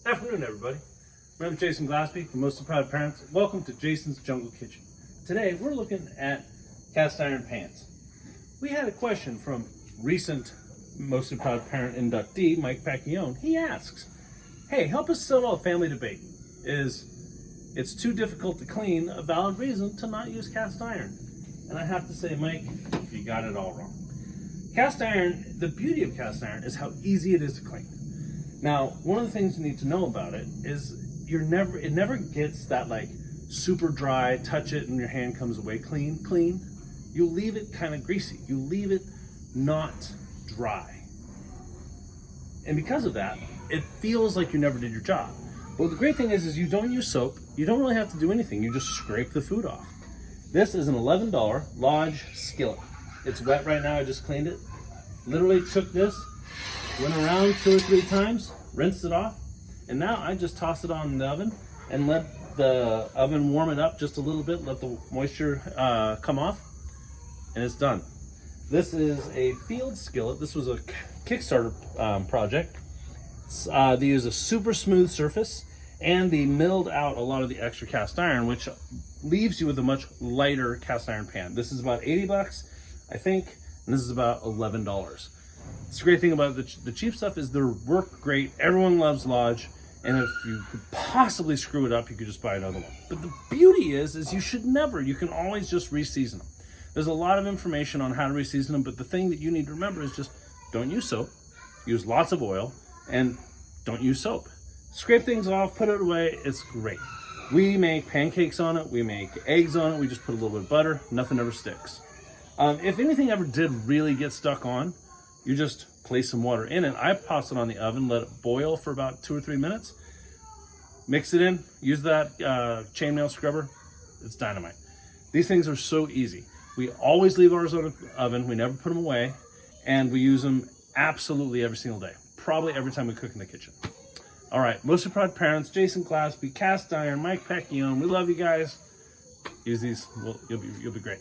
Afternoon, everybody. I'm Jason Glaspie from Mostly Proud Parents. Welcome to Jason's Jungle Kitchen. Today, we're looking at cast iron pans. We had a question from recent Mostly Proud Parent inductee, Mike Pacquione. He asks, hey, help us settle a family debate. Is it's too difficult to clean a valid reason to not use cast iron? And I have to say, Mike, you got it all wrong. Cast iron, the beauty of cast iron is how easy it is to clean. Now, one of the things you need to know about it is it never gets that like super dry, touch it and your hand comes away clean. You leave it kind of greasy. You leave it not dry. And because of that, it feels like you never did your job. But the great thing is you don't use soap. You don't really have to do anything. You just scrape the food off. This is an $11 Lodge skillet. It's wet right now. I just cleaned it. Literally took this, went around 2 or 3 times, rinsed it off, and now I just toss it on the oven and let the oven warm it up just a little bit, let the moisture come off, and it's done. This is a field skillet. This was a Kickstarter project. They use a super smooth surface, and they milled out a lot of the extra cast iron, which leaves you with a much lighter cast iron pan. This is about 80 bucks, I think, and this is about $11. The great thing about the cheap stuff is they work great. Everyone loves Lodge, and if you could possibly screw it up, you could just buy another one. But the beauty is you should never. You can always just reseason them. There's a lot of information on how to reseason them, but the thing that you need to remember is just don't use soap, use lots of oil, and don't use soap. Scrape things off, put it away. It's great. We make pancakes on it. We make eggs on it. We just put a little bit of butter. Nothing ever sticks. If anything ever did really get stuck on, you just place some water in it. I toss it on the oven, let it boil for about 2 or 3 minutes. Mix it in, use that chainmail scrubber. It's dynamite. These things are so easy. We always leave ours on the oven. We never put them away. And we use them absolutely every single day. Probably every time we cook in the kitchen. All right, Mostly Proud Parents, Jason Glaspie, Cast Iron, Mike Pacquione. We love you guys. Use these. You'll be great.